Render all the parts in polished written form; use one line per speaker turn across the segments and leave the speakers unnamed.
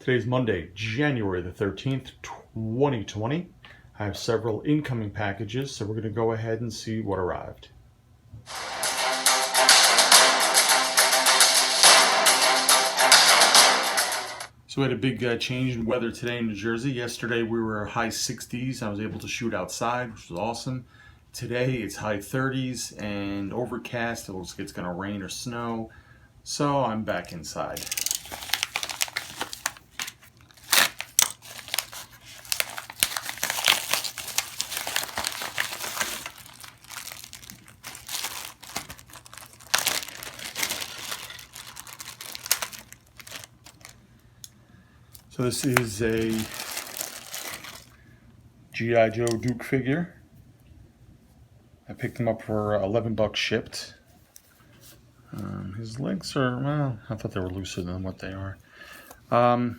Today's Monday, January the 13th, 2020. I have several incoming packages, so we're going to go ahead and see what arrived. So we had a big change in weather today in New Jersey. Yesterday we were high 60s. I was able to shoot outside, which was awesome. Today it's high 30s and overcast. It looks like it's going to rain or snow. So I'm back inside. So this is a G.I. Joe Duke figure. I picked him up for 11 bucks shipped. His legs are, well, I thought they were looser than what they are. I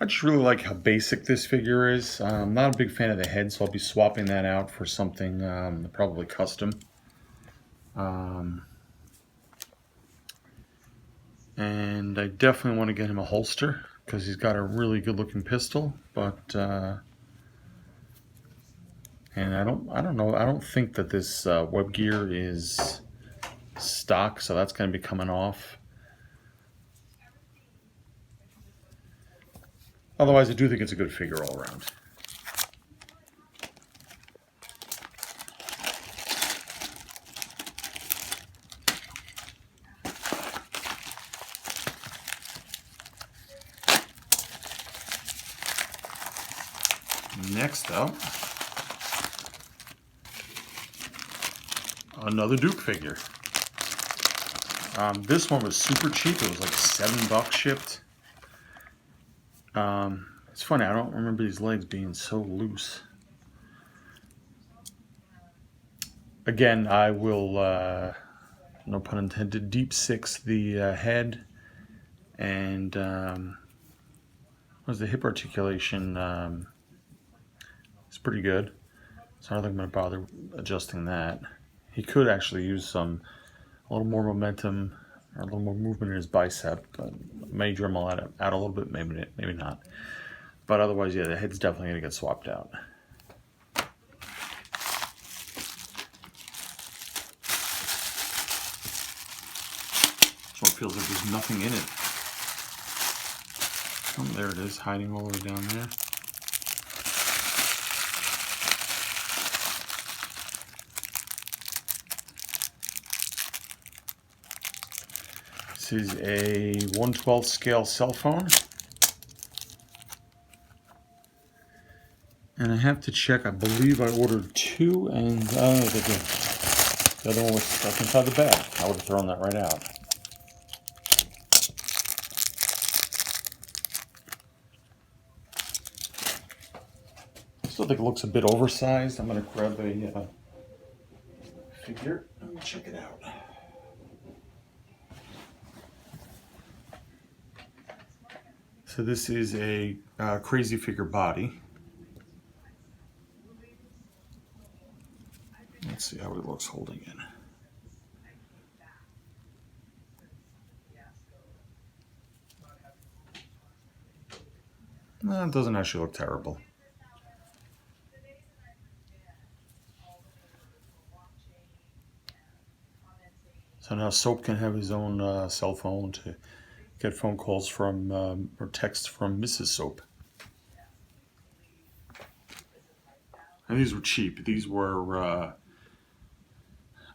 just really like how basic this figure is. I'm not a big fan of the head, so I'll be swapping that out for something probably custom. And I definitely want to get him a holster, because he's got a really good looking pistol, but and I don't think that this web gear is stock, so that's going to be coming off. Otherwise, I do think it's a good figure all around. Next up, another Duke figure. This one was super cheap. It was like 7 bucks shipped. It's funny, I don't remember these legs being so loose. Again, I will, no pun intended, deep six the head, and the hip articulation it's pretty good, so I don't think I'm going to bother adjusting that. He could actually use a little more momentum or a little more movement in his bicep, but may dremel out a little bit, maybe not. But otherwise, yeah, the head's definitely going to get swapped out. This one feels like there's nothing in it. Oh, there it is, hiding all the way down there. This is a 1/12 scale cell phone. And I have to check, I believe I ordered 2, and the other one was stuck inside the bag. I would have thrown that right out. I still think it looks a bit oversized. I'm going to grab a figure and check it out. So this is a crazy figure body. Let's see how it looks holding in. No, it doesn't actually look terrible. So now Soap can have his own cell phone to get phone calls from or texts from Mrs. Soap. And these were cheap. These were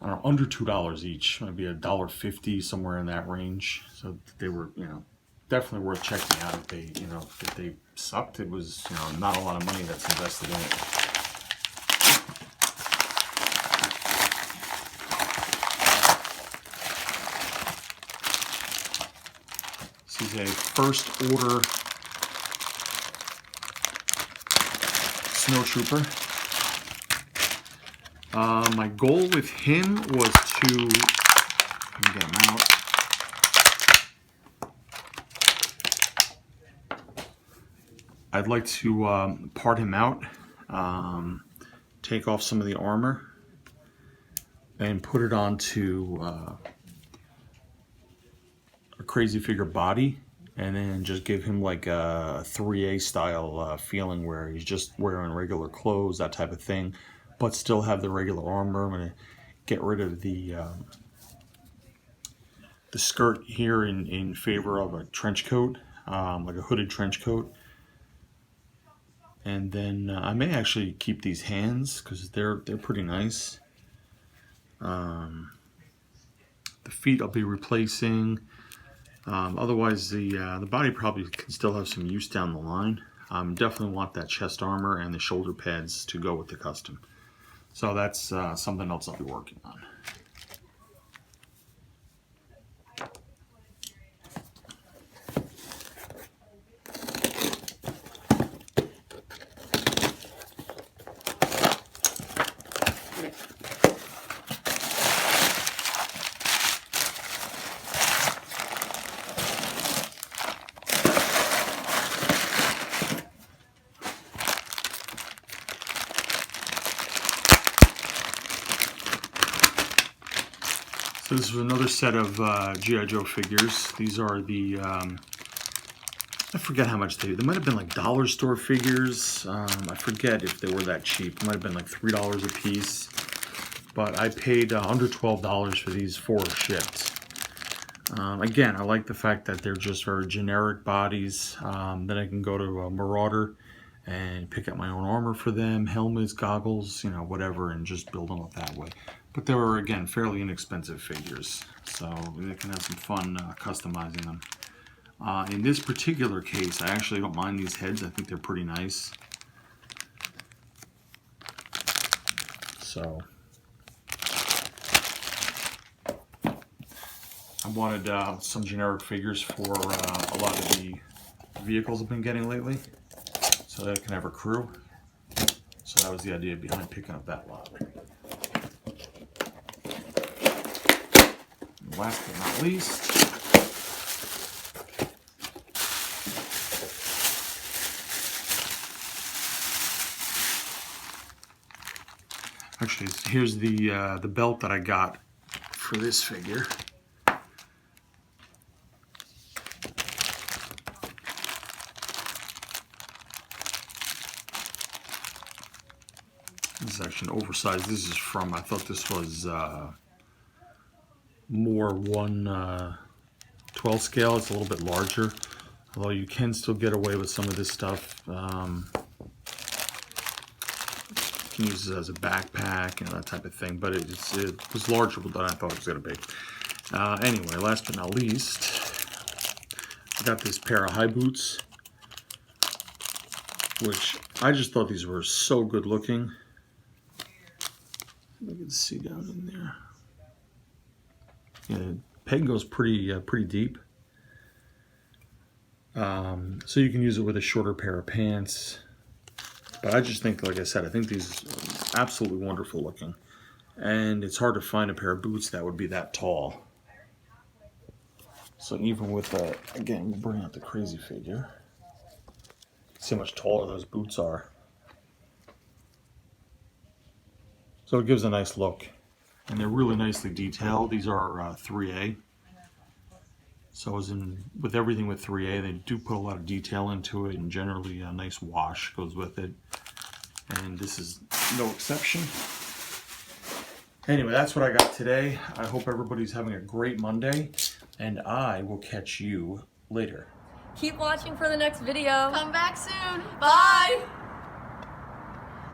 I don't know, under $2 each, maybe $1.50, somewhere in that range. So they were, definitely worth checking out. If they sucked, it was, not a lot of money that's invested in it. This is a first order snowtrooper. My goal with him was to, let me get him out. I'd like to part him out, take off some of the armor, and put it onto a crazy figure body and then just give him like a 3A style feeling where he's just wearing regular clothes, that type of thing, but still have the regular armor. I'm going to get rid of the skirt here in favor of a trench coat, like a hooded trench coat. And then I may actually keep these hands because they're pretty nice. The feet I'll be replacing. Otherwise, the body probably can still have some use down the line. Definitely want that chest armor and the shoulder pads to go with the custom. So that's something else I'll be working on. So this is another set of G.I. Joe figures. These are the, I forget how much they might have been like dollar store figures. I forget if they were that cheap. It might have been like $3 a piece. But I paid under $12 for these 4 shipped. Again, I like the fact that they're just very generic bodies. Then I can go to a Marauder and pick up my own armor for them, helmets, goggles, you know, whatever, and just build them up that way. But they were, again, fairly inexpensive figures, so they can have some fun customizing them. In this particular case, I actually don't mind these heads. I think they're pretty nice. So I wanted some generic figures for a lot of the vehicles I've been getting lately, so that I can have a crew. So that was the idea behind picking up that lot. And last but not least, actually here's the belt that I got for this figure. This is actually an oversized. This is from, I thought this was more 1/12 scale. It's a little bit larger, although you can still get away with some of this stuff. You can use it as a backpack and that type of thing, but it was larger than I thought it was going to be. Anyway, last but not least, I got this pair of high boots, which I just thought these were so good looking. You can see down in there. Yeah, the peg goes pretty deep. So you can use it with a shorter pair of pants. But I just think, like I said, I think these are absolutely wonderful looking. And it's hard to find a pair of boots that would be that tall. So even with that, again, we'll bring out the crazy figure. See how much taller those boots are. So it gives a nice look, and they're really nicely detailed. These are 3A. So as in with everything with 3A, they do put a lot of detail into it, and generally a nice wash goes with it. And this is no exception. Anyway, that's what I got today. I hope everybody's having a great Monday, and I will catch you later.
Keep watching for the next video.
Come back soon. Bye.